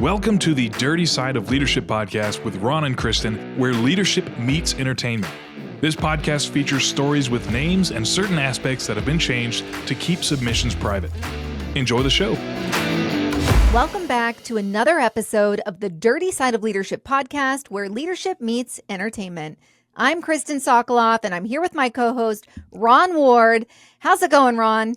Welcome to the Dirty Side of Leadership podcast with Ron and Kristin, where leadership meets entertainment. This podcast features stories with names and certain aspects that have been changed to keep submissions private. Enjoy the show. Welcome back to another episode of the Dirty Side of Leadership podcast, where leadership meets entertainment. I'm Kristin Sokoloff, and I'm here with my co-host, Ron Ward. How's it going, Ron?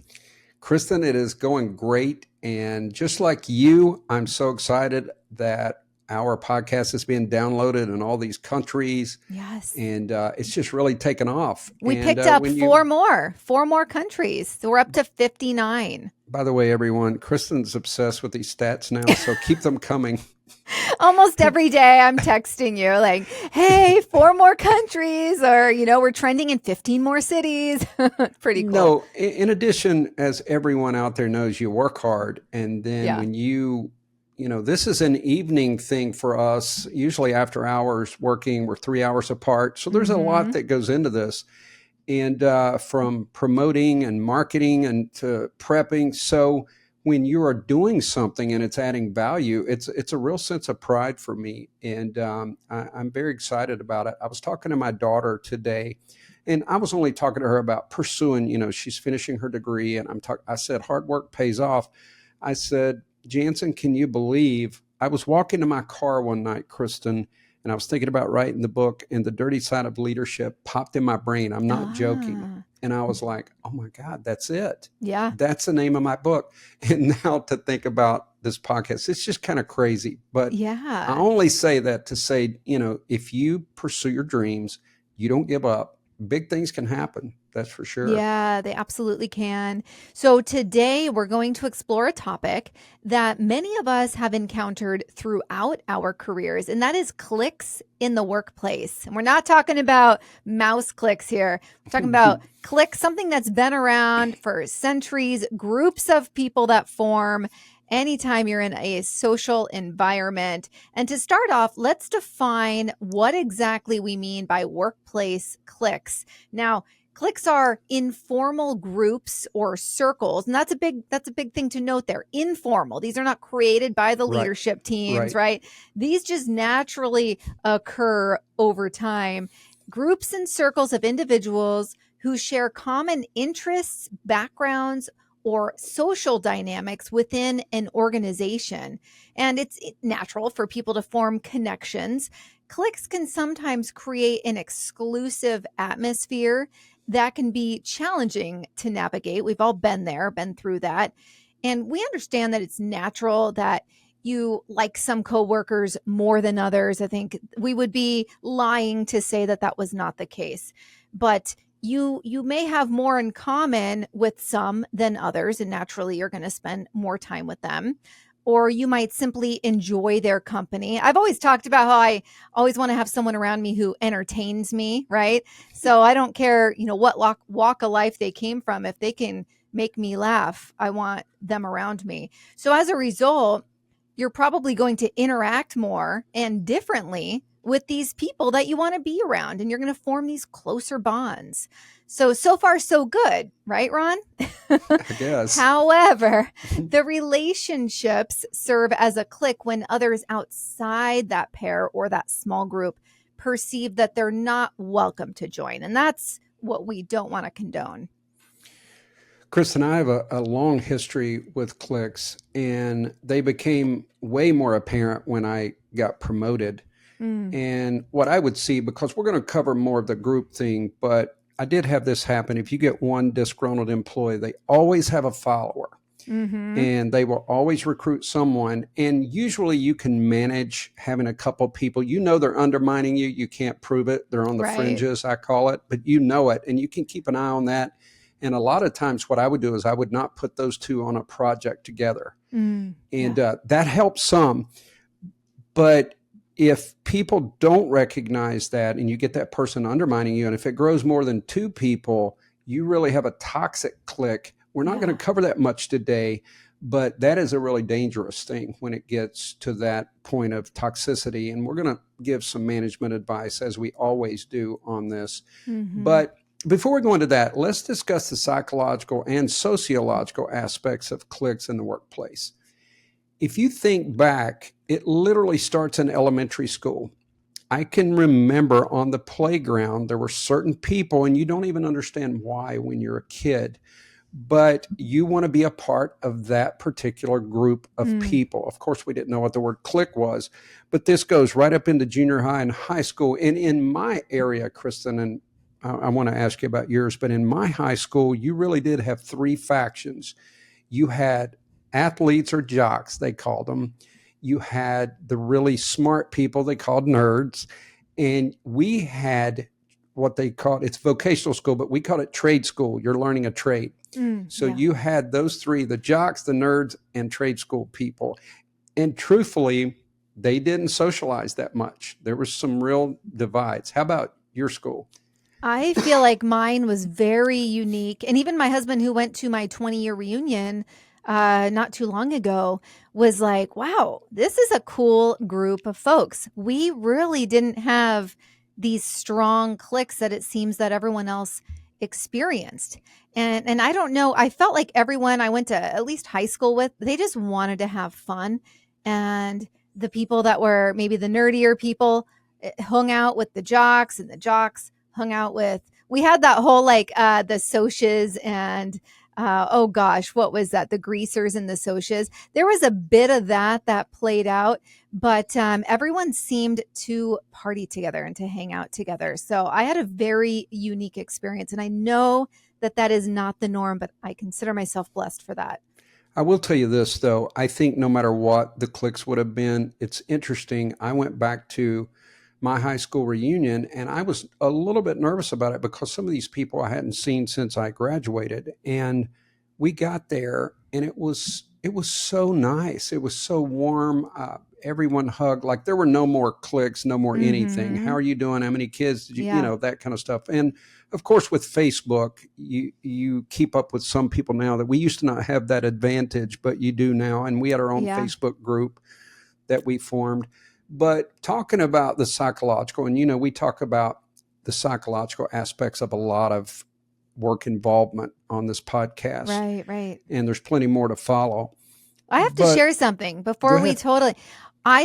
Kristin, it is going great. And just like you, I'm so excited that our podcast is being downloaded in all these countries. Yes. And it's just really taken off. We picked up four more countries. So we're up to 59. By the way, everyone, Kristin's obsessed with these stats now, so keep them coming. Almost every day I'm texting you like, hey, 4 more countries, or, we're trending in 15 more cities. Pretty cool. No, in addition, as everyone out there knows, you work hard. And then when this is an evening thing for us, usually after hours working, we're 3 hours apart. So there's a lot that goes into this. And from promoting and marketing and to prepping. So when you are doing something and it's adding value, it's a real sense of pride for me. And I'm very excited about it. I was talking to my daughter today, and I was only talking to her about pursuing, she's finishing her degree. And I said, hard work pays off. I said, Jansen, can you believe I was walking to my car one night, Kristin, and I was thinking about writing the book, and the Dirty Side of Leadership popped in my brain. I'm not joking. And I was like, oh my God, that's it. Yeah. That's the name of my book. And now to think about this podcast, it's just kind of crazy. But I only say that to say, if you pursue your dreams, you don't give up, big things can happen. That's for sure. Yeah, they absolutely can. So today we're going to explore a topic that many of us have encountered throughout our careers, and that is cliques in the workplace. And we're not talking about mouse cliques here. We're talking about cliques, something that's been around for centuries, groups of people that form anytime you're in a social environment. And to start off, let's define what exactly we mean by workplace cliques. Now, cliques are informal groups or circles, and that's a big thing to note there. Informal. These are not created by the leadership teams, right? These just naturally occur over time. Groups and circles of individuals who share common interests, backgrounds, or social dynamics within an organization. And it's natural for people to form connections. Cliques can sometimes create an exclusive atmosphere that can be challenging to navigate. We've all been there, been through that. And we understand that it's natural that you like some coworkers more than others. I think we would be lying to say that that was not the case. But you may have more in common with some than others, and naturally you're going to spend more time with them. Or you might simply enjoy their company. I've always talked about how I always want to have someone around me who entertains me, right? So I don't care, what walk of life they came from. If they can make me laugh, I want them around me. So as a result, you're probably going to interact more and differently with these people that you want to be around, and you're going to form these closer bonds. So far, so good, right, Ron? I guess. However, the relationships serve as a clique when others outside that pair or that small group perceive that they're not welcome to join. And that's what we don't want to condone. Kristin, I have a long history with cliques, and they became way more apparent when I got promoted. And what I would see, because we're going to cover more of the group thing, but I did have this happen. If you get one disgruntled employee, they always have a follower, and they will always recruit someone. And usually you can manage having a couple people, they're undermining you. You can't prove it. They're on the fringes, I call it, but it, and you can keep an eye on that. And a lot of times what I would do is I would not put those two on a project together. That helps some. But if people don't recognize that and you get that person undermining you, and if it grows more than 2 people, you really have a toxic clique. We're not going to cover that much today, but that is a really dangerous thing when it gets to that point of toxicity. And we're going to give some management advice, as we always do on this. But before we go into that, let's discuss the psychological and sociological aspects of cliques in the workplace. if you think back, it literally starts in elementary school. I can remember on the playground, there were certain people, and you don't even understand why when you're a kid, but you want to be a part of that particular group of people. Of course, we didn't know what the word clique was, but this goes right up into junior high and high school. And in my area, Kristin, and I want to ask you about yours, but in my high school, you really did have three factions. You had athletes or jocks, they called them. You had the really smart people, they called nerds. And we had what they called, it's vocational school, but we called it trade school. You're learning a trade. So you had those three, the jocks, the nerds, and trade school people. And truthfully, they didn't socialize that much. There was some real divides. How about your school? I feel like mine was very unique. And even my husband, who went to my 20-year reunion not too long ago, was like, wow, this is a cool group of folks. We really didn't have these strong cliques that it seems that everyone else experienced. And I don't know, I felt like everyone I went to at least high school with, they just wanted to have fun. And the people that were maybe the nerdier people hung out with the jocks, and the jocks hung out with, we had that whole like the socias and oh gosh, what was that? The greasers and the socias. There was a bit of that played out, but everyone seemed to party together and to hang out together. So I had a very unique experience, and I know that is not the norm, but I consider myself blessed for that. I will tell you this, though. I think no matter what the cliques would have been, it's interesting. I went back to my high school reunion, and I was a little bit nervous about it because some of these people I hadn't seen since I graduated. And we got there, and it was so nice. It was so warm. Everyone hugged. Like there were no more cliques, no more anything. How are you doing? How many kids did you, you know, that kind of stuff. And of course, with Facebook, you keep up with some people now that we used to not have that advantage, but you do now. And we had our own Facebook group that we formed. But talking about the psychological, and, you know, we talk about the psychological aspects of a lot of work involvement on this podcast. Right. And there's plenty more to follow. I have to share something before we I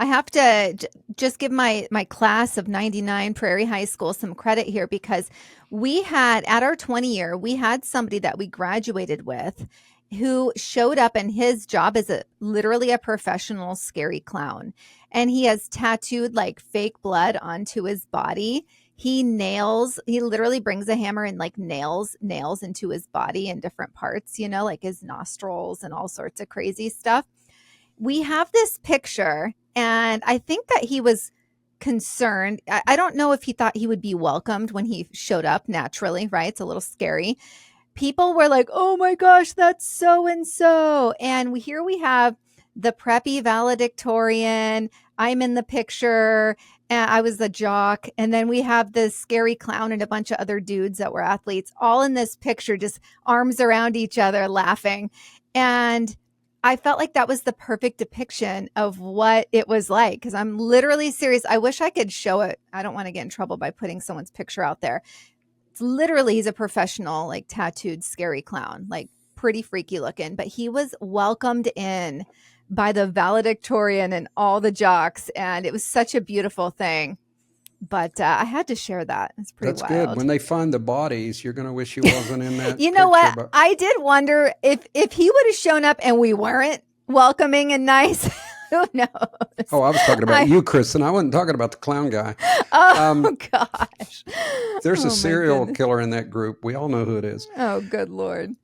have to just give my class of 99 Prairie High School some credit here, because we had, at our 20 year, we had somebody that we graduated with who showed up, and his job is literally a professional scary clown. And he has tattooed like fake blood onto his body. He literally brings a hammer and like nails into his body in different parts, you know, like his nostrils and all sorts of crazy stuff. We have this picture, and I think that he was concerned. I don't know if he thought he would be welcomed when he showed up naturally, right? It's a little scary. People were like, oh my gosh, that's so-and-so. And here we have the preppy valedictorian. I'm in the picture. And I was the jock. And then we have this scary clown and a bunch of other dudes that were athletes, all in this picture, just arms around each other, laughing. And I felt like that was the perfect depiction of what it was like, because I'm literally serious. I wish I could show it. I don't want to get in trouble by putting someone's picture out there. It's literally, he's a professional, like tattooed, scary clown, like pretty freaky looking, but he was welcomed in by the valedictorian and all the jocks. And it was such a beautiful thing. But I had to share that. It's pretty wild. Good. When they find the bodies, you're going to wish he wasn't in that. You know what? But I did wonder if he would have shown up and we weren't welcoming and nice. Who knows? Oh, I was talking about you, Kristin. I wasn't talking about the clown guy. Oh, gosh. There's a serial killer in that group. We all know who it is. Oh, good Lord.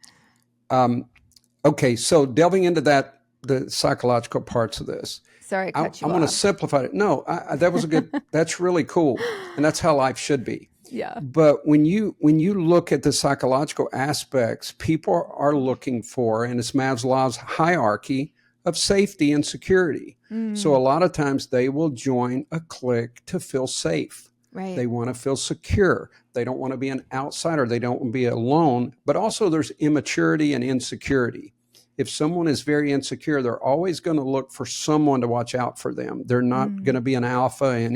Okay, so delving into that, the psychological parts of this. Sorry, I cut you off. I want to simplify it. No, that was a good, that's really cool. And that's how life should be. Yeah. But when you look at the psychological aspects, people are looking for, and it's Maslow's hierarchy of safety and security. So a lot of times they will join a clique to feel safe. Right. They want to feel secure. They don't want to be an outsider. They don't want to be alone. But also there's immaturity and insecurity. If someone is very insecure, they're always going to look for someone to watch out for them. They're not going to be an alpha in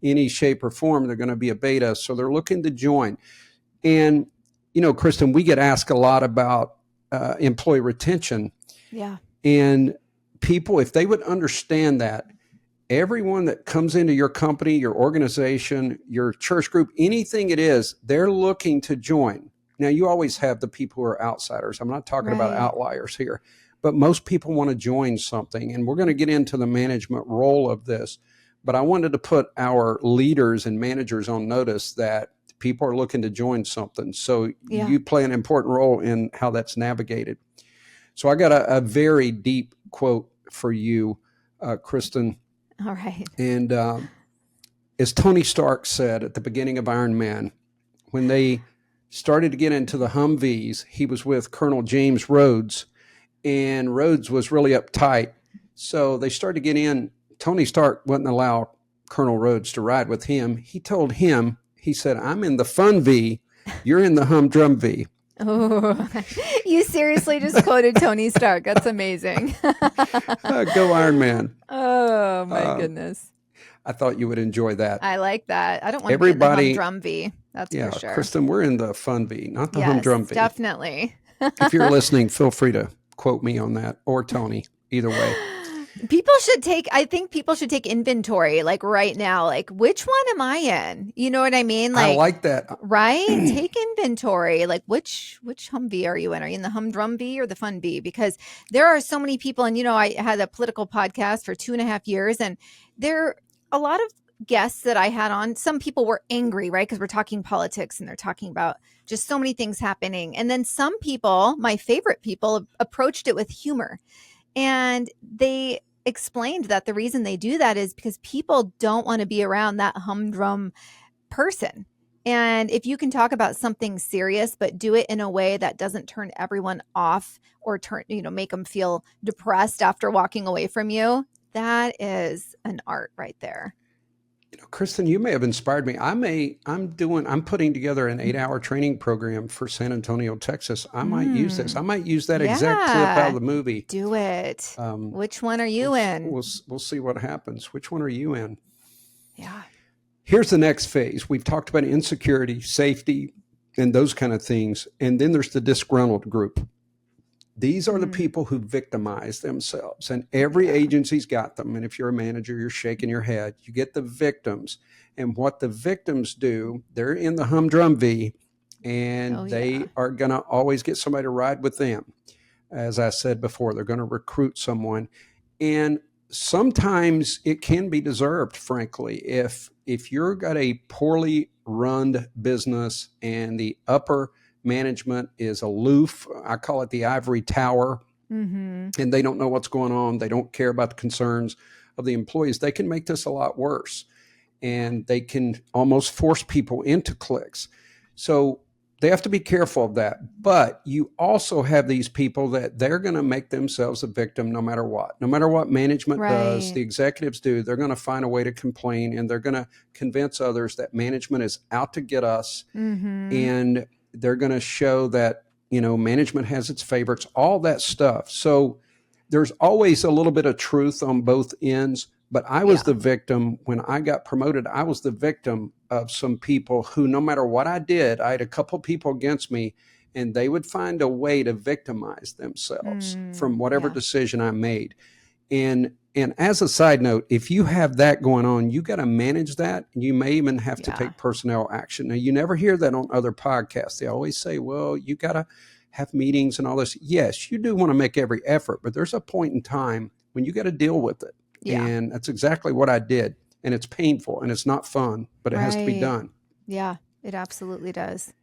any shape or form. They're going to be a beta. So they're looking to join. And, you know, Kristin, we get asked a lot about employee retention. Yeah. And people, if they would understand that, everyone that comes into your company, your organization, your church group, anything it is, they're looking to join. Now, you always have the people who are outsiders. I'm not talking about outliers here, but most people want to join something. And we're going to get into the management role of this. But I wanted to put our leaders and managers on notice that people are looking to join something. So you play an important role in how that's navigated. So I got a very deep quote for you, Kristin. All right. And as Tony Stark said at the beginning of Iron Man, when they started to get into the Humvees, he was with Colonel James Rhodes, and Rhodes was really uptight. So they started to get in. Tony Stark wouldn't allow Colonel Rhodes to ride with him. He told him, he said, I'm in the Fun V, you're in the Humdrum V. Oh, you seriously just quoted Tony Stark. That's amazing. Go Iron Man. Oh, my goodness. I thought you would enjoy that. I like that. I don't want to be in the humdrum V. That's for sure. Kristin, we're in the Fun V, not the humdrum V. Definitely. If you're listening, feel free to quote me on that, or Tony, either way. I think people should take inventory, like right now, like which one am I in? You know what I mean? I like that. Right? Take inventory. Like which Humvee are you in? Are you in the humdrum V or the fun V? Because there are so many people, and I had a political podcast for 2.5 years, and there a lot of guests that I had on, some people were angry, right? Because we're talking politics and they're talking about just so many things happening. And then some people, my favorite people, approached it with humor. And they explained that the reason they do that is because people don't want to be around that humdrum person. And if you can talk about something serious, but do it in a way that doesn't turn everyone off or make them feel depressed after walking away from you, that is an art right there. Kristin, you may have inspired me. I'm putting together an 8-hour training program for San Antonio, Texas. I might use this. I might use that exact clip out of the movie. Do it. Which one are you in? We'll see what happens. Which one are you in? Yeah. Here's the next phase. We've talked about insecurity, safety, and those kind of things. And then there's the disgruntled group. These are the people who victimize themselves, and every agency's got them. And if you're a manager, you're shaking your head. You get the victims, and what the victims do, they're in the humdrum V, and they are going to always get somebody to ride with them. As I said before, they're going to recruit someone, and sometimes it can be deserved, frankly. If you're got a poorly run business and the upper management is aloof, I call it the ivory tower, and they don't know what's going on, they don't care about the concerns of the employees, they can make this a lot worse, and they can almost force people into cliques. So they have to be careful of that. But you also have these people that they're going to make themselves a victim no matter what. No matter what management does, the executives do, they're going to find a way to complain, and they're going to convince others that management is out to get us, and they're going to show that, management has its favorites, all that stuff. So there's always a little bit of truth on both ends. But I was the victim when I got promoted. I was the victim of some people who, no matter what I did, I had a couple people against me, and they would find a way to victimize themselves from whatever decision I made. And as a side note, if you have that going on, you got to manage that. You may even have to take personnel action. Now, you never hear that on other podcasts. They always say, well, you got to have meetings and all this. Yes, you do want to make every effort, but there's a point in time when you got to deal with it. Yeah. And that's exactly what I did. And it's painful and it's not fun, but it has to be done. Yeah, it absolutely does.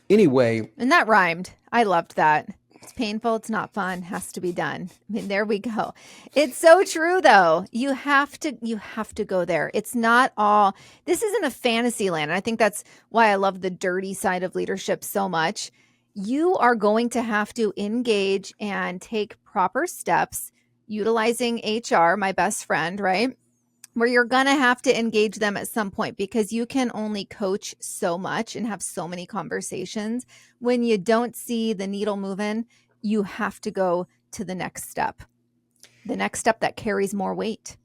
Anyway. And that rhymed. I loved that. It's painful. It's not fun. Has to be done. I mean, there we go. It's so true, though. You have to go there. It's not all. This isn't a fantasy land. And I think that's why I love the dirty side of leadership so much. You are going to have to engage and take proper steps, utilizing HR, my best friend, right? Where you're going to have to engage them at some point, because you can only coach so much and have so many conversations. When you don't see the needle moving, you have to go to the next step that carries more weight.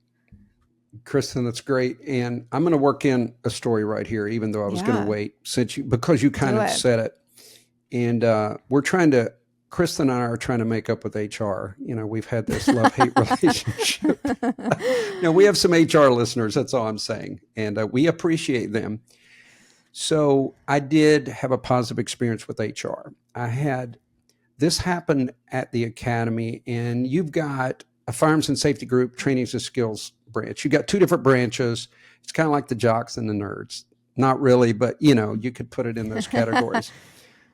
Kristin, that's great. And I'm going to work in a story right here, even though I was going to wait, because you kind of said it. And we're trying to Kristin and I are trying to make up with HR. We've had this love-hate relationship. We have some HR listeners, that's all I'm saying. And we appreciate them. So I did have a positive experience with HR. This happened at the academy, and you've got a firearms and safety group, trainings and skills branch. You've got two different branches. It's kind of like the jocks and the nerds. Not really, but you could put it in those categories.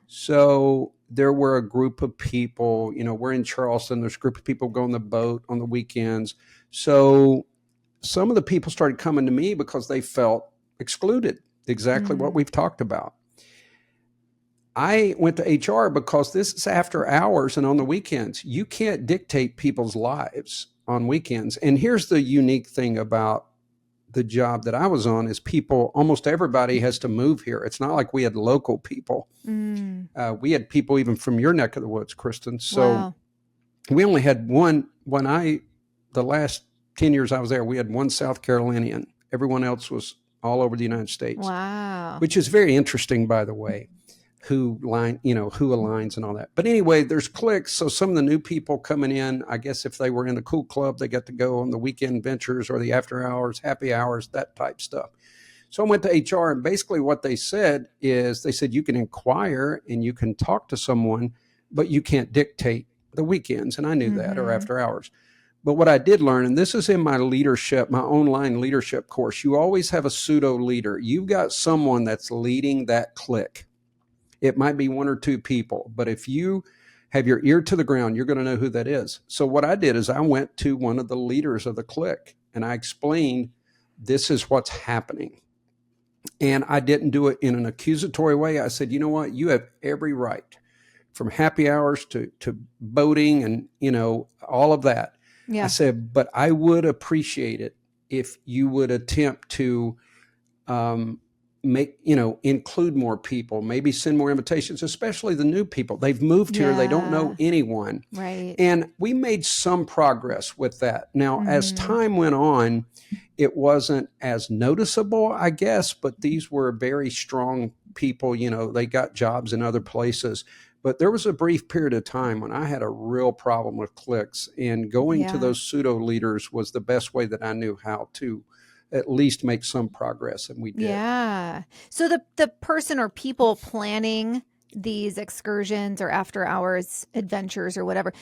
So there were a group of people, we're in Charleston. There's a group of people go on the boat on the weekends. So some of the people started coming to me because they felt excluded, exactly what we've talked about. I went to HR because this is after hours and on the weekends. You can't dictate people's lives on weekends. And here's the unique thing about the job that I was on is almost everybody has to move here. It's not like we had local people. We had people even from your neck of the woods, Kristin. So we only had one. The last 10 years I was there, we had one South Carolinian. Everyone else was all over the United States. Wow. Which is very interesting, by the way, who aligns and all that. But anyway, there's cliques. So some of the new people coming in, I guess if they were in the cool club, they got to go on the weekend ventures or the after hours, happy hours, that type stuff. So I went to HR, and basically what they said is you can inquire and you can talk to someone, but you can't dictate the weekends. And I knew that, or after hours. But what I did learn, and this is in my online leadership course, you always have a pseudo leader. You've got someone that's leading that clique. It might be one or two people, but if you have your ear to the ground, you're going to know who that is. So what I did is I went to one of the leaders of the clique and I explained, this is what's happening. And I didn't do it in an accusatory way. I said, you know what? You have every right, from happy hours to boating and, all of that. Yeah. I said, but I would appreciate it if you would attempt to include more people, maybe send more invitations, especially the new people. They've moved here. They don't know anyone. Right. And we made some progress with that. Now, as time went on, it wasn't as noticeable, I guess, but these were very strong people. They got jobs in other places. But there was a brief period of time when I had a real problem with cliques, and going to those pseudo leaders was the best way that I knew how to at least make some progress, and we did. Yeah. So the person or people planning these excursions or after hours adventures or whatever,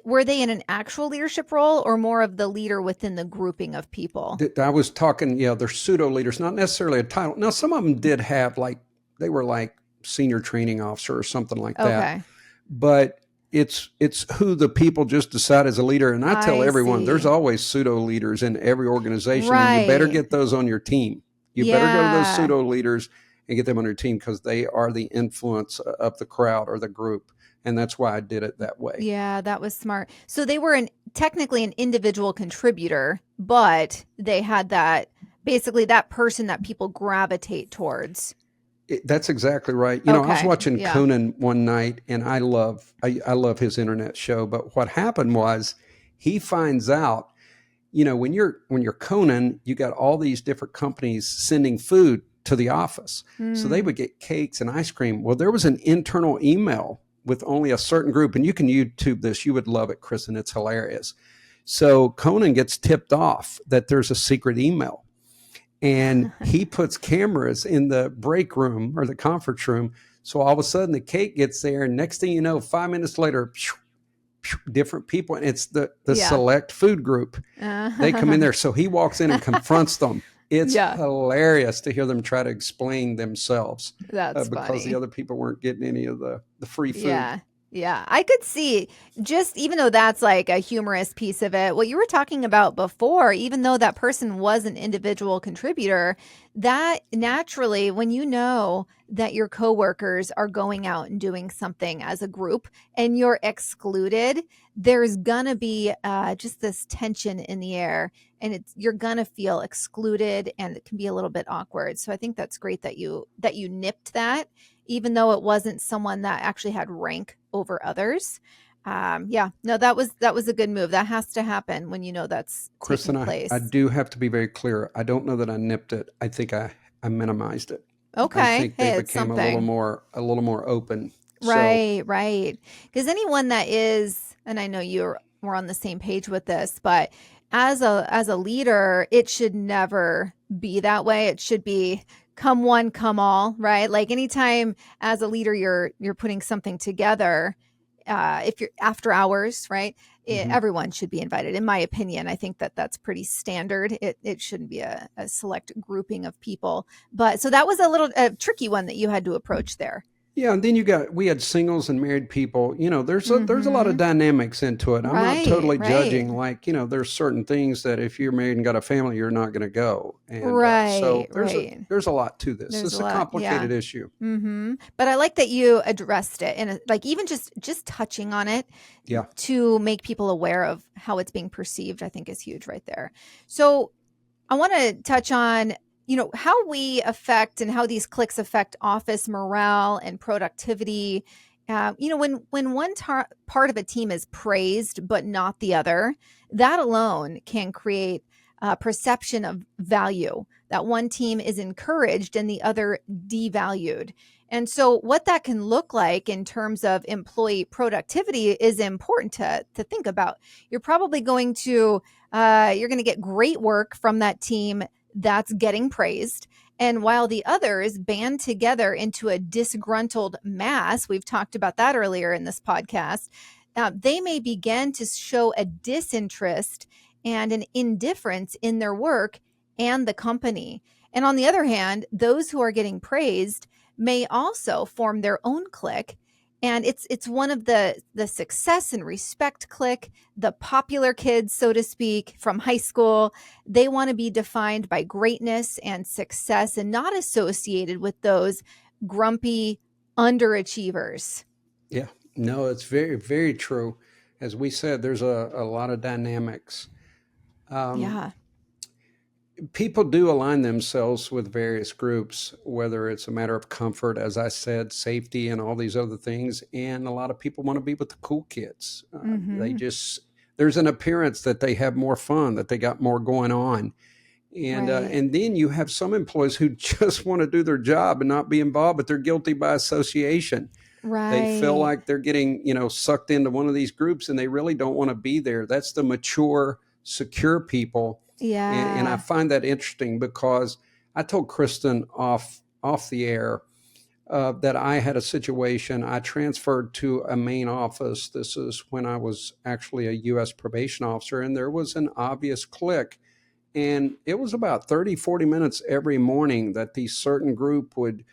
were they in an actual leadership role or more of the leader within the grouping of people? I was talking, they're pseudo leaders, not necessarily a title. Now, some of them did have they were like senior training officer or something like that. Okay. But it's who the people just decide as a leader. And I tell everyone, there's always pseudo leaders in every organization. Right. And you better get those on your team. You better go to those pseudo leaders and get them on your team, because they are the influence of the crowd or the group. And that's why I did it that way. Yeah, that was smart. So they were technically an individual contributor, but they had basically that person that people gravitate towards. That's exactly right. I was watching Conan one night, and I love his internet show. But what happened was, he finds out, when you're Conan, you got all these different companies sending food to the office. So they would get cakes and ice cream. Well, there was an internal email with only a certain group, and you can YouTube this. You would love it, Kristin. It's hilarious. So Conan gets tipped off that there's a secret email. And he puts cameras in the break room or the conference room. So all of a sudden the cake gets there, and next thing you know, 5 minutes later, different people. And it's the select food group. They come in there. So he walks in and confronts them. It's hilarious to hear them try to explain themselves. That's because funny. The other people weren't getting any of the free food. Yeah, I could see, just even though that's like a humorous piece of it, what you were talking about before, even though that person was an individual contributor, that naturally, when you know that your coworkers are going out and doing something as a group and you're excluded, there's gonna be just this tension in the air, and you're gonna feel excluded, and it can be a little bit awkward. So I think that's great that you nipped that, even though it wasn't someone that actually had rank over others. That was a good move. That has to happen when that's taking place. I do have to be very clear. I don't know that I nipped it. I think I minimized it. Okay. I think they became a little more open So Right. Because anyone that is, and I know we're on the same page with this, but as a leader, it should never be that way. It should be come one, come all, right? Like anytime as a leader you're putting something together, if you're after hours, right? mhm. Everyone should be invited. In my opinion, I think that that's pretty standard. It shouldn't be a select grouping of people. But so that was a tricky one that you had to approach there. Yeah, and then we had singles and married people. There's a lot of Mm-hmm. dynamics into it. I'm not totally Right. judging. Like, there's certain things that if you're married and got a family, you're not going to go. And so Right. there's a lot to this. There's It's a a lot. Yeah. complicated issue. But I like that you addressed it and like even just touching on it Yeah. to make people aware of how it's being perceived, I think is huge right there. So I want to touch on, how we affect and how these cliques affect office morale and productivity. When one part of a team is praised but not the other, that alone can create a perception of value, that one team is encouraged and the other devalued. And so what that can look like in terms of employee productivity is important to think about. You're probably going to get great work from that team that's getting praised. And while the others band together into a disgruntled mass, we've talked about that earlier in this podcast, they may begin to show a disinterest and an indifference in their work and the company. And on the other hand, those who are getting praised may also form their own clique. And it's one of the success and respect clique, the popular kids, so to speak, from high school. They want to be defined by greatness and success and not associated with those grumpy underachievers. Yeah. No, it's very, very true. As we said, there's a lot of dynamics. Um, Yeah. People do align themselves with various groups, whether it's a matter of comfort, as I said, safety, and all these other things. And a lot of people want to be with the cool kids. Mm-hmm. There's an appearance that they have more fun, that they got more going on. Right. And then you have some employees who just want to do their job and not be involved, but they're guilty by association. They feel Right. like they're getting, sucked into one of these groups and they really don't want to be there. That's the mature, secure people. And I Yeah. find that interesting because I told Kristin off the air that I had a situation. I transferred to a main office. This is when I was actually a U.S. probation officer, and there was an obvious clique. And it was about 30, 40 minutes every morning that the certain group would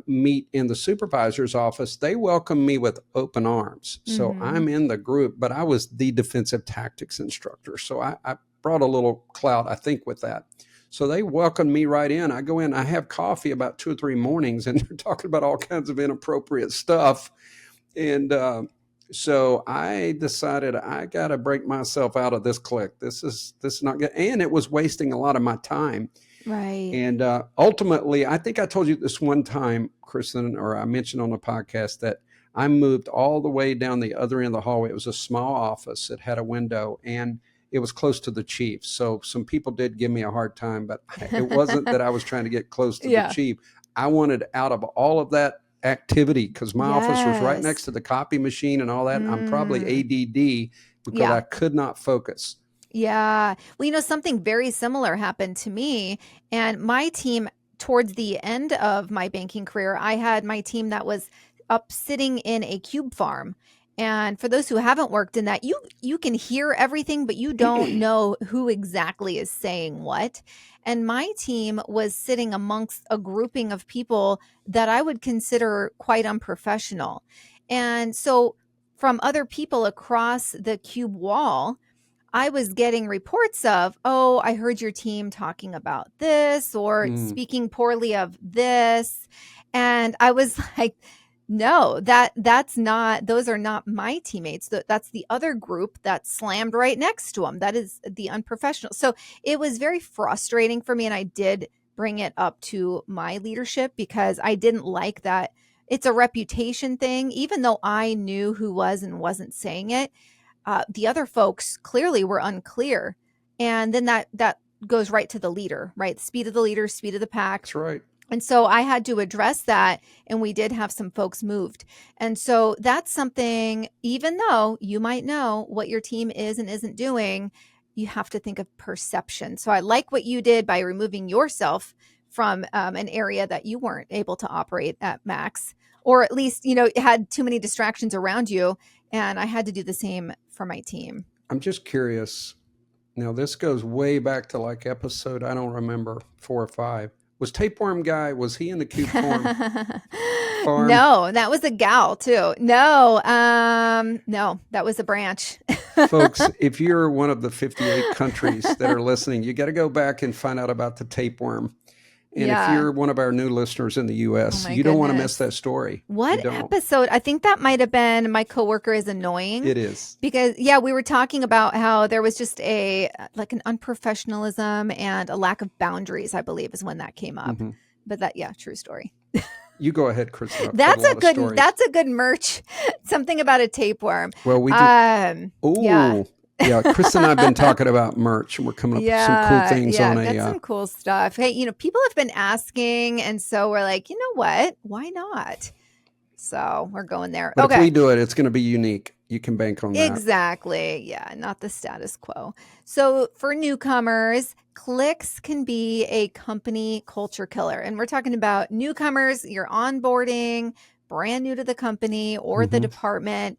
meet in the supervisor's office. They welcomed me with open arms. So Mm-hmm. I'm in the group, but I was the defensive tactics instructor. So I brought a little clout, I think, with that. So they welcomed me right in. I go in, I have coffee about 2 or 3 mornings, and they're talking about all kinds of inappropriate stuff. And so I decided I got to break myself out of this clique. This is not good. And it was wasting a lot of my time. Right. And ultimately, I think I told you this one time, Kristin, or I mentioned on the podcast that I moved all the way down the other end of the hallway. It was a small office. It had a window, and it was close to the chief. So some people did give me a hard time, but it wasn't that I was trying to get close to the Yeah. chief. I wanted out of all of that activity because my office was right next Yes. to the copy machine and all that. I'm probably Mm. ADD because Yeah. I could not focus. Yeah. Well, something very similar happened to me and my team towards the end of my banking career. I had my team that was up sitting in a cube farm. And for those who haven't worked in that, you can hear everything, but you don't know who exactly is saying what. And my team was sitting amongst a grouping of people that I would consider quite unprofessional. And so from other people across the cube wall, I was getting reports of, oh, I heard your team talking about this or Mm, speaking poorly of this. And I was like, no, that's not, those are not my teammates. That's the other group that slammed right next to them. That is the unprofessional. So it was very frustrating for me. And I did bring it up to my leadership because I didn't like that. It's a reputation thing, even though I knew who was and wasn't saying it. The other folks clearly were unclear. And then that goes right to the leader, right? Speed of the leader, speed of the pack. that's right. And so I had to address that, and we did have some folks moved. And so that's something, even though you might know what your team is and isn't doing, you have to think of perception. So I like what you did by removing yourself from an area that you weren't able to operate at max, or at least, had too many distractions around you. And I had to do the same for my team. I'm just curious. Now, this goes way back to like episode, I don't remember, 4 or 5. Was Tapeworm Guy, was he in the cube farm? No, that was a gal too. No, that was a branch. Folks, if you're one of the 58 countries that are listening, you got to go back and find out about the tapeworm. And if you're one of our new listeners in the U.S., you don't want to miss that story. What episode? I think that might have been My Coworker is Annoying. It is. Because, we were talking about how there was just an unprofessionalism and a lack of boundaries, I believe, is when that came up. Mm-hmm. But true story. You go ahead, Kristin. That's a good merch. Something about a tapeworm. Well, we do. Yeah, Kristin and I have been talking about merch, and we're coming up with some cool things on it. Some cool stuff. Hey, people have been asking, and so we're like, you know what? Why not? So we're going there. But if we do it, it's going to be unique. You can bank on that. Exactly. Yeah, not the status quo. So for newcomers, Cliques can be a company culture killer. And we're talking about newcomers, you're onboarding, brand new to the company or the department.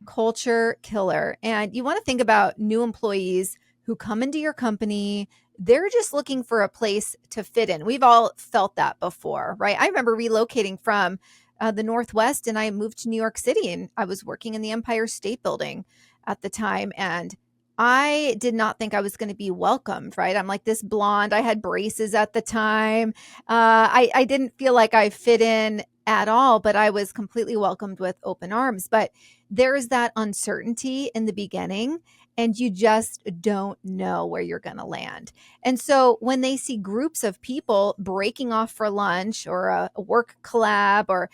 Culture killer. And you want to think about new employees who come into your company. They're just looking for a place to fit in. We've all felt that before, right? I remember relocating from the Northwest, and I moved to New York City, and I was working in the Empire State Building at the time. And I did not think I was going to be welcomed, right? I'm like this blonde. I had braces at the time. I didn't feel like I fit in at all, but I was completely welcomed with open arms. But there's that uncertainty in the beginning, and you just don't know where you're going to land. And so when they see groups of people breaking off for lunch or a work collab or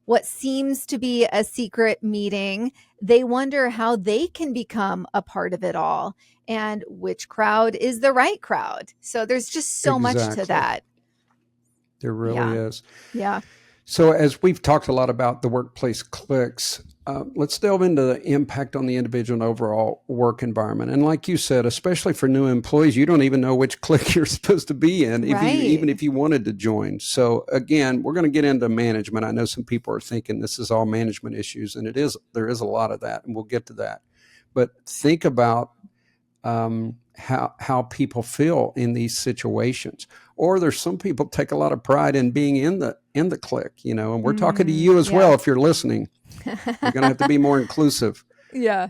what seems to be a secret meeting, they wonder how they can become a part of it all and which crowd is the right crowd. So there's just so much to that. There really is. Yeah. So as we've talked a lot about the workplace cliques, let's delve into the impact on the individual and overall work environment. And like you said, especially for new employees, you don't even know which clique you're supposed to be in, even if you wanted to join. So again, we're going to get into management. I know some people are thinking this is all management issues, and there is a lot of that, and we'll get to that. But think about how people feel in these situations. Or there's some people take a lot of pride in being in the clique, and we're talking to you as well. If you're listening, you're going to have to be more inclusive. Yeah.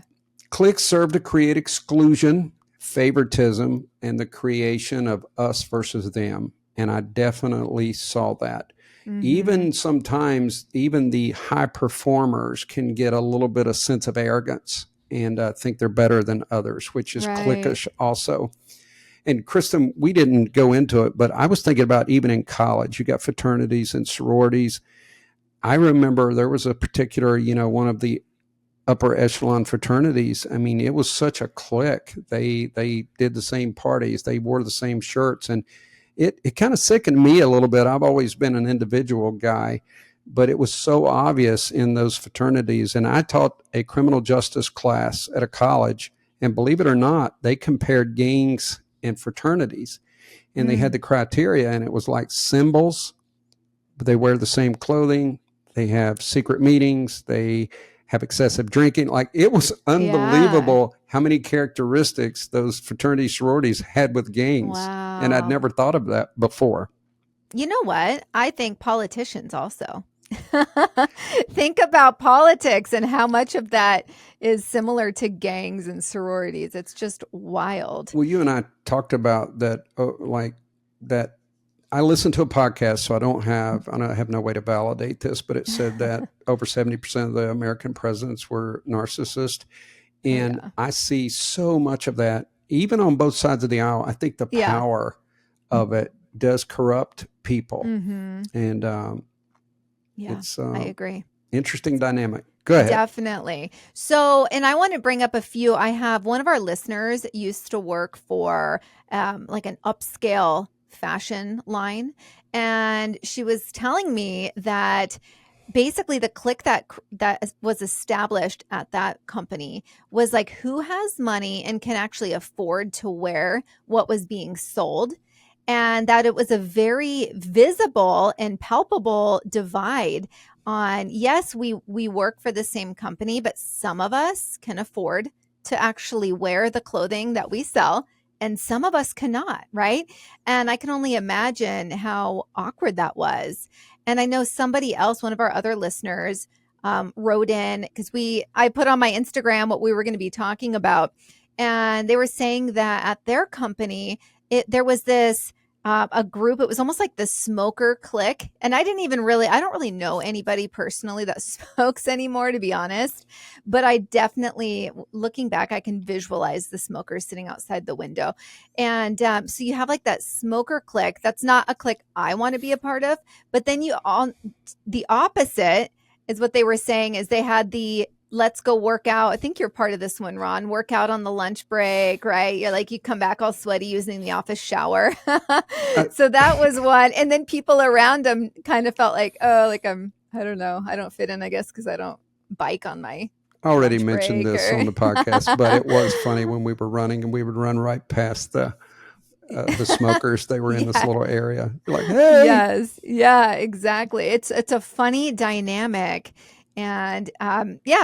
Cliques serve to create exclusion, favoritism, and the creation of us versus them. And I definitely saw that. Even sometimes, even the high performers can get a little bit of sense of arrogance and think they're better than others, which is cliquish also. And Kristin, we didn't go into it, but I was thinking about even in college, you got fraternities and sororities. I remember there was a particular, one of the upper echelon fraternities. I mean, it was such a clique. They did the same parties. They wore the same shirts. And it kind of sickened me a little bit. I've always been an individual guy, but it was so obvious in those fraternities. And I taught a criminal justice class at a college. And believe it or not, they compared gangs and fraternities, and they had the criteria, and it was like symbols, but they wear the same clothing, they have secret meetings, they have excessive drinking. Like, it was unbelievable how many characteristics those fraternity sororities had with gangs. Wow. And I'd never thought of that before. You know what? I think politicians also. Think about politics and how much of that is similar to gangs and sororities. It's just wild. Well, you and I talked about that, that I listened to a podcast, so I have no way to validate this, but it said that over 70% of the American presidents were narcissists. And I see so much of that, even on both sides of the aisle. I think the power of it does corrupt people. And it's I agree. Interesting dynamic. Go ahead. Definitely. So, and I want to bring up a few. I have one of our listeners used to work for like an upscale fashion line. And she was telling me that basically the clique that was established at that company was like, who has money and can actually afford to wear what was being sold, and that it was a very visible and palpable divide on, yes, we work for the same company, but some of us can afford to actually wear the clothing that we sell and some of us cannot, right? And I can only imagine how awkward that was. And I know somebody else, one of our other listeners, wrote in, because I put on my Instagram what we were going to be talking about, and they were saying that at their company, there was this a group. It was almost like the smoker clique, and I don't really know anybody personally that smokes anymore, to be honest. But I definitely, looking back, I can visualize the smokers sitting outside the window, and so you have like that smoker clique. That's not a clique I want to be a part of. But then the opposite is what they were saying, is they had the let's go work out. I think you're part of this one, Ron. Work out on the lunch break, right? You're like, you come back all sweaty using the office shower. So that was one. And then people around them kind of felt like, oh, like I don't know. I don't fit in, I guess, because I don't bike on my I already mentioned this on the podcast, but it was funny when we were running and we would run right past the smokers. They were in this little area. You're like, hey. Yes. Yeah, exactly. It's a funny dynamic. And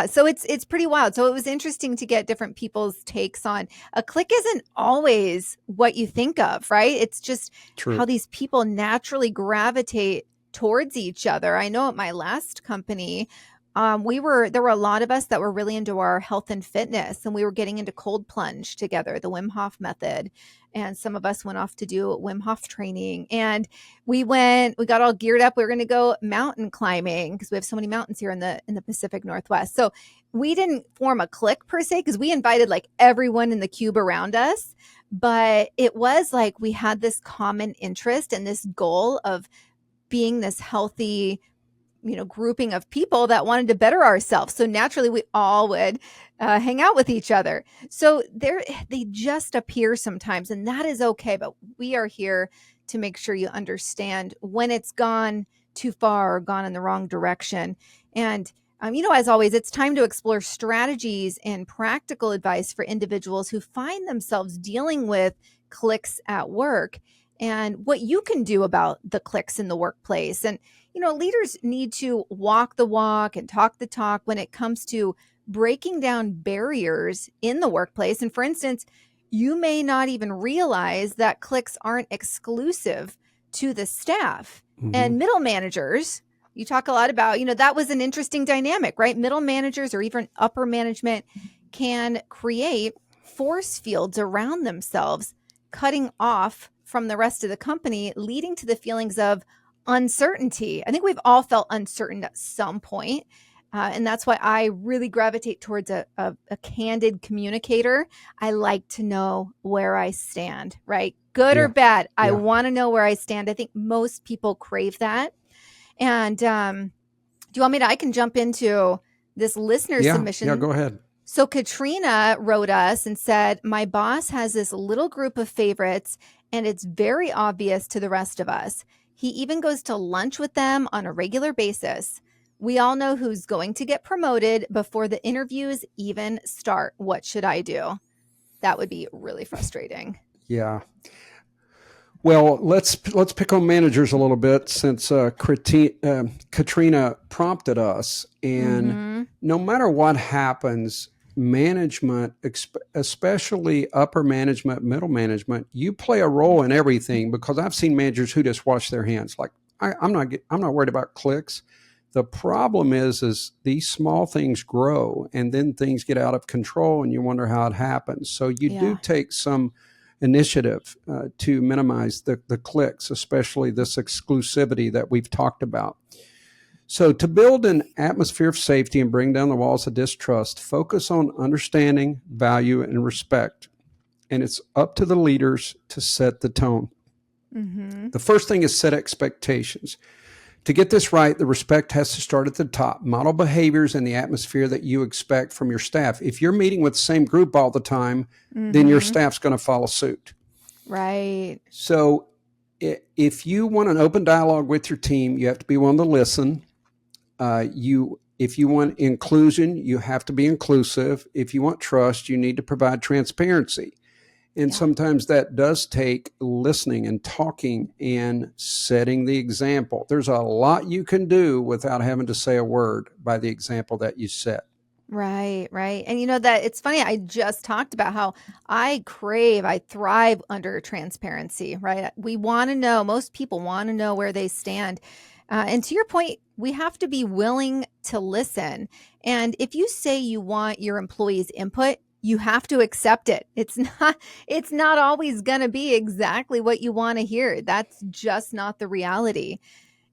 so it's pretty wild. So it was interesting to get different people's takes on a clique isn't always what you think of, right? It's just True. How these people naturally gravitate towards each other. I know at my last company, there were a lot of us that were really into our health and fitness, and we were getting into cold plunge together, the Wim Hof method. And some of us went off to do Wim Hof training, and we got all geared up. We were going to go mountain climbing because we have so many mountains here in the Pacific Northwest. So we didn't form a clique per se, because we invited like everyone in the cube around us, but it was like we had this common interest and this goal of being this healthy, grouping of people that wanted to better ourselves. So naturally, we all would hang out with each other. So they just appear sometimes, and that is okay. But we are here to make sure you understand when it's gone too far or gone in the wrong direction. And as always, it's time to explore strategies and practical advice for individuals who find themselves dealing with cliques at work, and what you can do about the cliques in the workplace. And leaders need to walk the walk and talk the talk when it comes to breaking down barriers in the workplace. And for instance, you may not even realize that cliques aren't exclusive to the staff. Mm-hmm. And middle managers, you talk a lot about, that was an interesting dynamic, right? Middle managers or even upper management can create force fields around themselves, cutting off from the rest of the company, leading to the feelings of uncertainty. I think we've all felt uncertain at some point. And that's why I really gravitate towards a candid communicator. I like to know where I stand, right? Good or bad. I want to know where I stand. I think most people crave that. And do you want me I can jump into this listener submission? Yeah, go ahead. So Katrina wrote us and said, my boss has this little group of favorites, and it's very obvious to the rest of us. He even goes to lunch with them on a regular basis. We all know who's going to get promoted before the interviews even start. What should I do? That would be really frustrating. Yeah. Well, let's pick on managers a little bit, since Katrina prompted us. And no matter what happens, management, especially upper management, middle management, you play a role in everything, because I've seen managers who just wash their hands. Like, I'm not worried about cliques. The problem is these small things grow, and then things get out of control, and you wonder how it happens. So you do take some initiative to minimize the cliques, especially this exclusivity that we've talked about. So to build an atmosphere of safety and bring down the walls of distrust, focus on understanding, value, and respect. And it's up to the leaders to set the tone. Mm-hmm. The first thing is set expectations. To get this right, the respect has to start at the top. Model behaviors and the atmosphere that you expect from your staff. If you're meeting with the same group all the time, then your staff's going to follow suit. Right. So If you want an open dialogue with your team, you have to be willing to listen. If you want inclusion, you have to be inclusive. If you want trust, you need to provide transparency. And sometimes that does take listening and talking and setting the example. There's a lot you can do without having to say a word by the example that you set. Right, right. And that it's funny, I just talked about how I thrive under transparency, right? We want to know, most people want to know where they stand. And to your point, we have to be willing to listen. And if you say you want your employees' input, you have to accept it. It's not always going to be exactly what you want to hear. That's just not the reality.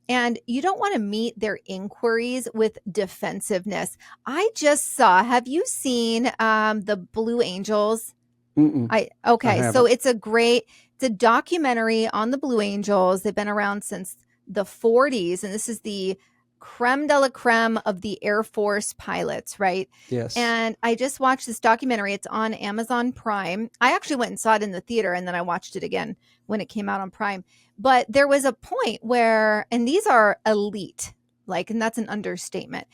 And you don't want to meet their inquiries with defensiveness. I just saw, have you seen the Blue Angels? I So haven't. it's a documentary on the Blue Angels. They've been around since the 40s, and this is the creme de la creme of the Air Force pilots, right? Yes. And I just watched this documentary. It's on Amazon Prime. I actually went and saw it in the theater, and then I watched it again when it came out on Prime. But there was a point where, and these are elite, and that's an understatement.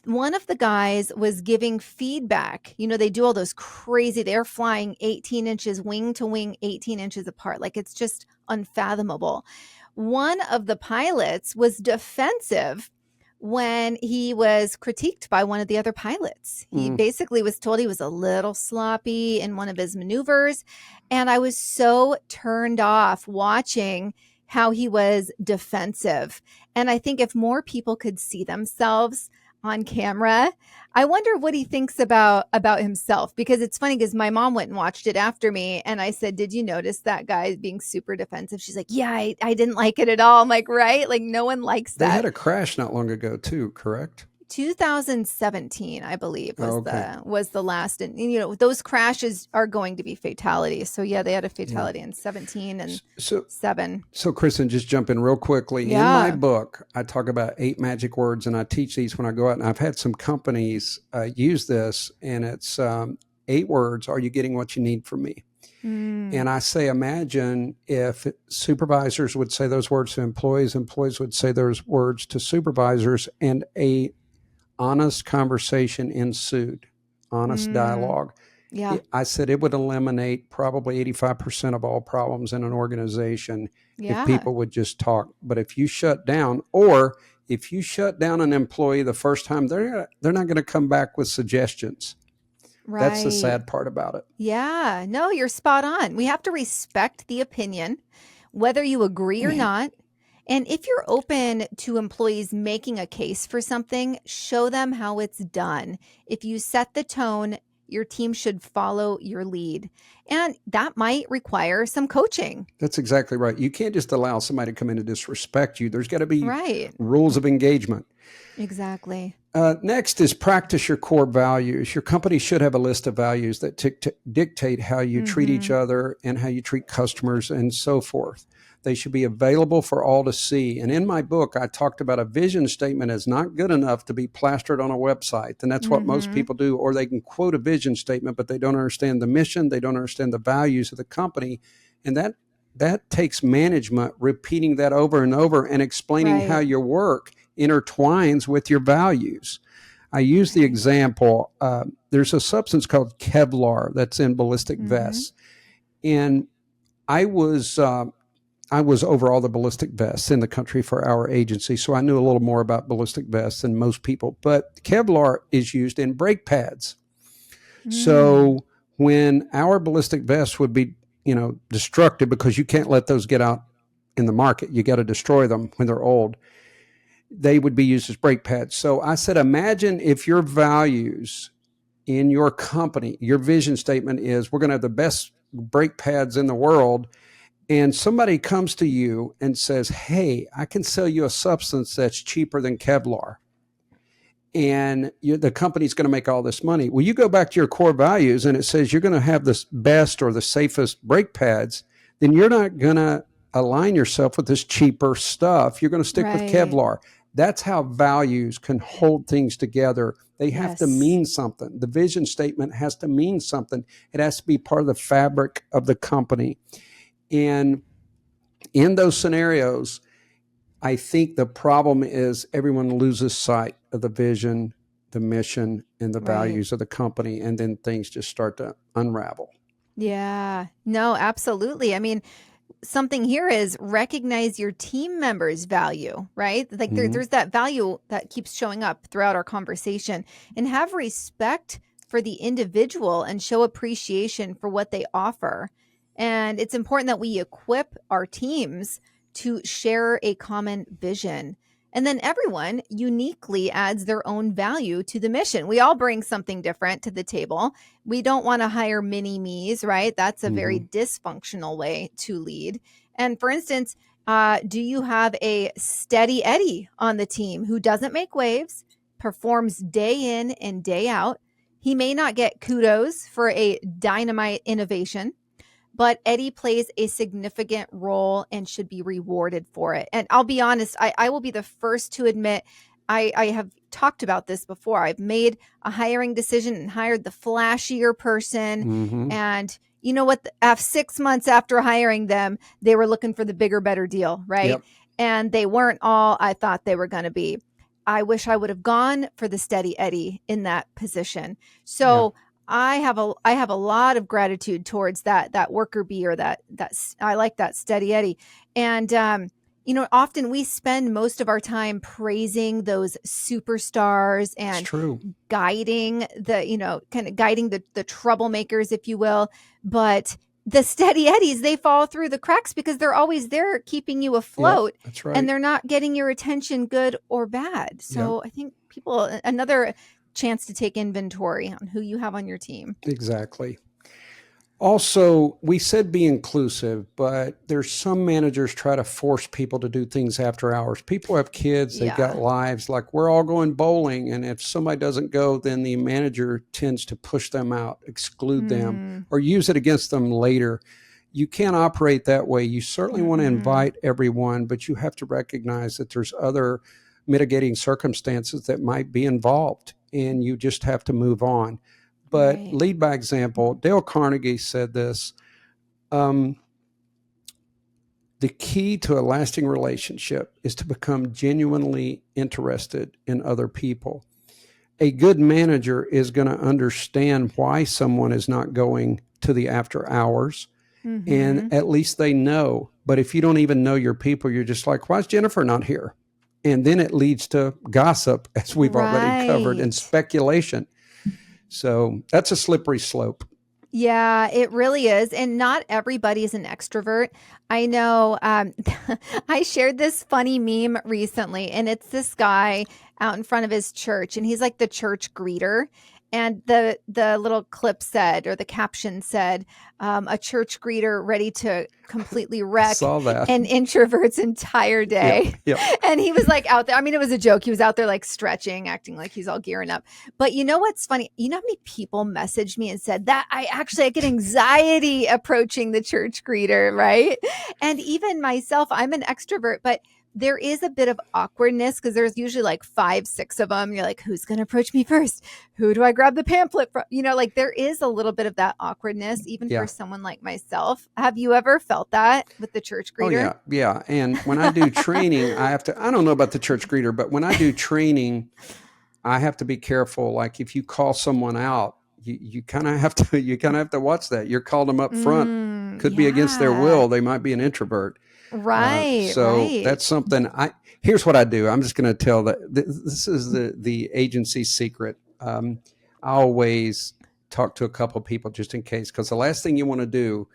One of the guys was giving feedback. They do all those crazy, they're flying 18 inches wing to wing, 18 inches apart. It's just unfathomable. One of the pilots was defensive when he was critiqued by one of the other pilots. He basically was told he was a little sloppy in one of his maneuvers. And I was so turned off watching how he was defensive. And I think if more people could see themselves on camera, I wonder what he thinks about himself, because it's funny because my mom went and watched it after me, and I said, did you notice that guy being super defensive? She's like, yeah, I didn't like it at all. I'm like, right? No one likes that. They had a crash not long ago too, correct? 2017, I believe, Okay. was the last. And those crashes are going to be fatalities. So yeah, they had a fatality in 17 and 7. So Kristin, just jump in real quickly. In my book, I talk about 8 magic words, and I teach these when I go out. And I've had some companies use this, and it's 8 words. Are you getting what you need from me? And I say, imagine if supervisors would say those words to employees, employees would say those words to supervisors, and a honest conversation ensued, honest dialogue. Yeah. I said it would eliminate probably 85% of all problems in an organization if people would just talk. But if you shut down, or if you shut down an employee the first time, they're not going to come back with suggestions. Right. That's the sad part about it. Yeah. No, you're spot on. We have to respect the opinion, whether you agree or not. And if you're open to employees making a case for something, show them how it's done. If you set the tone, your team should follow your lead. And that might require some coaching. That's exactly right. You can't just allow somebody to come in and disrespect you. There's got to be rules of engagement. Exactly. Next is practice your core values. Your company should have a list of values that dictate how you treat each other and how you treat customers and so forth. They should be available for all to see. And in my book, I talked about a vision statement is not good enough to be plastered on a website. And that's what most people do. Or they can quote a vision statement, but they don't understand the mission. They don't understand the values of the company. And that takes management repeating that over and over and explaining how your work intertwines with your values. I use the example, there's a substance called Kevlar that's in ballistic vests. And I was over all the ballistic vests in the country for our agency, so I knew a little more about ballistic vests than most people. But Kevlar is used in brake pads. So when our ballistic vests would be, destructive, because you can't let those get out in the market, you got to destroy them when they're old, they would be used as brake pads. So I said, imagine if your values in your company, your vision statement is, we're going to have the best brake pads in the world. And somebody comes to you and says, hey, I can sell you a substance that's cheaper than Kevlar. And the company's going to make all this money. Well, you go back to your core values and it says you're going to have the best or the safest brake pads, then you're not going to align yourself with this cheaper stuff. You're going to stick with Kevlar. That's how values can hold things together. They have to mean something. The vision statement has to mean something. It has to be part of the fabric of the company. And in those scenarios, I think the problem is everyone loses sight of the vision, the mission, and the values of the company, and then things just start to unravel. Yeah, no, absolutely. I mean, something here is recognize your team members' value, right? Like there's that value that keeps showing up throughout our conversation, and have respect for the individual and show appreciation for what they offer. And it's important that we equip our teams to share a common vision. And then everyone uniquely adds their own value to the mission. We all bring something different to the table. We don't want to hire mini me's, right? That's a very dysfunctional way to lead. And for instance, do you have a steady Eddie on the team who doesn't make waves, performs day in and day out? He may not get kudos for a dynamite innovation, but Eddie plays a significant role and should be rewarded for it. And I'll be honest, I will be the first to admit, I have talked about this before. I've made a hiring decision and hired the flashier person. And you know what? 6 months after hiring them, they were looking for the bigger, better deal, right? Yep. And they weren't all I thought they were going to be. I wish I would have gone for the steady Eddie in that position. So I have a lot of gratitude towards that worker bee, or that I like that steady Eddie. And often we spend most of our time praising those superstars and guiding the troublemakers, if you will. But the steady Eddies, they fall through the cracks because they're always there keeping you afloat. Yep, that's right. And they're not getting your attention, good or bad. So I think another chance to take inventory on who you have on your team. Exactly. Also, we said be inclusive, but there's some managers try to force people to do things after hours. People have kids, they've got lives, like we're all going bowling. And if somebody doesn't go, then the manager tends to push them out, exclude them, or use it against them later. You can't operate that way. You certainly want to invite everyone, but you have to recognize that there's other mitigating circumstances that might be involved, and you just have to move on. But lead by example. Dale Carnegie said this, the key to a lasting relationship is to become genuinely interested in other people. A good manager is going to understand why someone is not going to the after hours, and at least they know. But if you don't even know your people, you're just like, why is Jennifer not here? And then it leads to gossip, as we've already covered, and speculation. So that's a slippery slope. Yeah, it really is. And not everybody is an extrovert. I know I shared this funny meme recently, and it's this guy out in front of his church, and he's like the church greeter. And the little clip said, or the caption said, a church greeter ready to completely wreck an introvert's entire day. Yep. And he was like out there. I mean, it was a joke. He was out there like stretching, acting like he's all gearing up. But you know what's funny? You know how many people messaged me and said that I get anxiety approaching the church greeter, right? And even myself, I'm an extrovert, but there is a bit of awkwardness because there's usually like 5, 6 of them. You're like, who's going to approach me first? Who do I grab the pamphlet from? Like there is a little bit of that awkwardness, even for someone like myself. Have you ever felt that with the church greeter? Oh, yeah. And when I do training, I don't know about the church greeter, but when I do training, I have to be careful. Like if you call someone out, you kind of have to watch that. You're called them up front. Could be against their will. They might be an introvert. Right. That's something here's what I do. I'm just going to tell that this is the agency's secret. I always talk to a couple of people just in case, because the last thing you want to do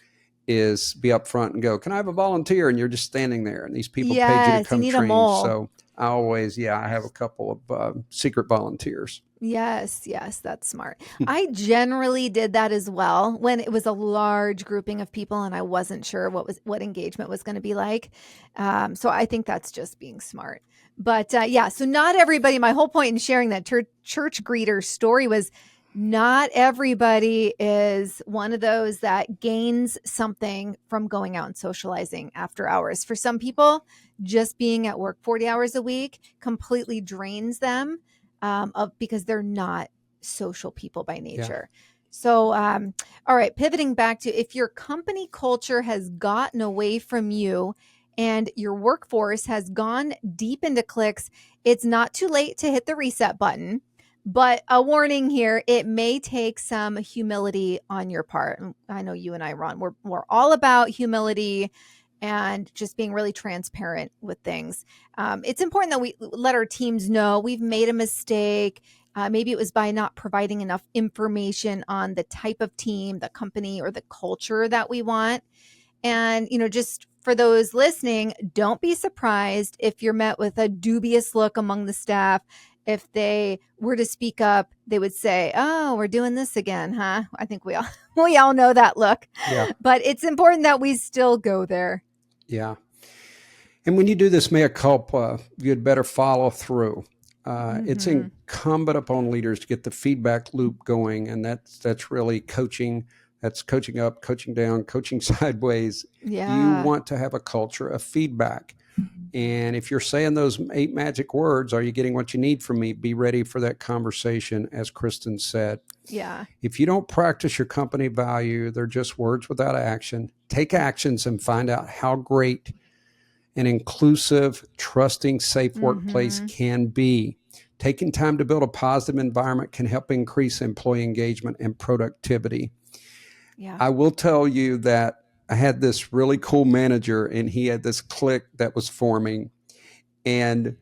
is be up front and go, can I have a volunteer? And you're just standing there and these people paid you to come train. So I always, I have a couple of secret volunteers. Yes, that's smart. I generally did that as well when it was a large grouping of people and I wasn't sure what engagement was going to be like. So I think that's just being smart. But so not everybody, my whole point in sharing that church greeter story was not everybody is one of those that gains something from going out and socializing after hours. For some people, just being at work 40 hours a week completely drains them. Because they're not social people by nature. So, all right, pivoting back to if your company culture has gotten away from you and your workforce has gone deep into Cliques, it's not too late to hit the reset button. But a warning here, it may take some humility on your part. I know you and I, Ron, we're all about humility and just being really transparent with things. It's important that we let our teams know we've made a mistake. Maybe it was by not providing enough information on the type of team, the company, or the culture that we want. And, just for those listening, don't be surprised if you're met with a dubious look among the staff. If they were to speak up, they would say, "Oh, we're doing this again, huh?" I think we all know that look. Yeah. But it's important that we still go there. Yeah. And when you do this mea culpa, you'd better follow through. It's incumbent upon leaders to get the feedback loop going, and that's really coaching. That's coaching up, coaching down, coaching sideways. Yeah. You want to have a culture of feedback. And if you're saying those 8 magic words, are you getting what you need from me? Be ready for that conversation, as Kristin said. Yeah. If you don't practice your company value, they're just words without action. Take actions and find out how great an inclusive, trusting, safe workplace can be. Taking time to build a positive environment can help increase employee engagement and productivity. Yeah. I will tell you that I had this really cool manager, and he had this clique that was forming, and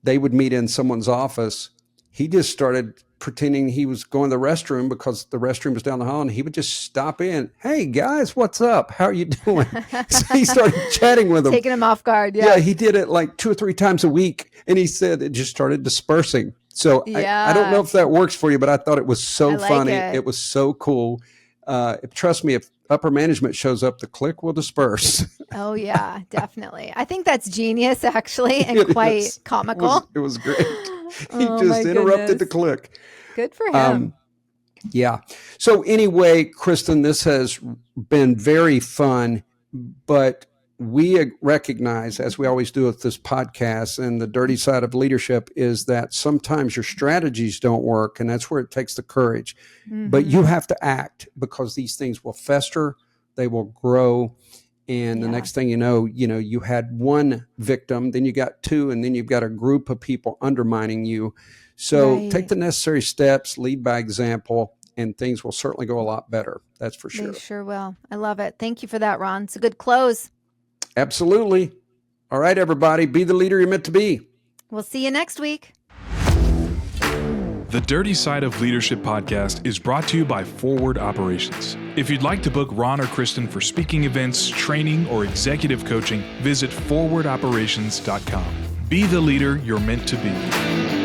they would meet in someone's office. He just started pretending he was going to the restroom because the restroom was down the hall, and he would just stop in. "Hey guys, what's up? How are you doing?" So he started chatting with them. Taking them off guard. Yeah, he did it like 2 or 3 times a week, and he said it just started dispersing. So I don't know if that works for you, but I thought it was so funny. It was so cool. Trust me, if upper management shows up, the clique will disperse. Oh yeah, definitely. I think that's genius, actually, and quite comical. It was great. He just interrupted the clique. Good for him. Yeah. So anyway, Kristin, this has been very fun, but we recognize, as we always do with this podcast, and the dirty side of leadership is that sometimes your strategies don't work, and that's where it takes the courage. But you have to act, because these things will fester, they will grow, and the next thing you know, you had one victim, then you got 2, and then you've got a group of people undermining you. So take the necessary steps, lead by example, and things will certainly go a lot better. That's for sure. They sure will. I love it. Thank you for that, Ron. It's a good close. Absolutely. All right, everybody, be the leader you're meant to be. We'll see you next week. The Dirty Side of Leadership podcast is brought to you by Forward Operations. If you'd like to book Ron or Kristin for speaking events, training, or executive coaching, visit forwardoperations.com. Be the leader you're meant to be.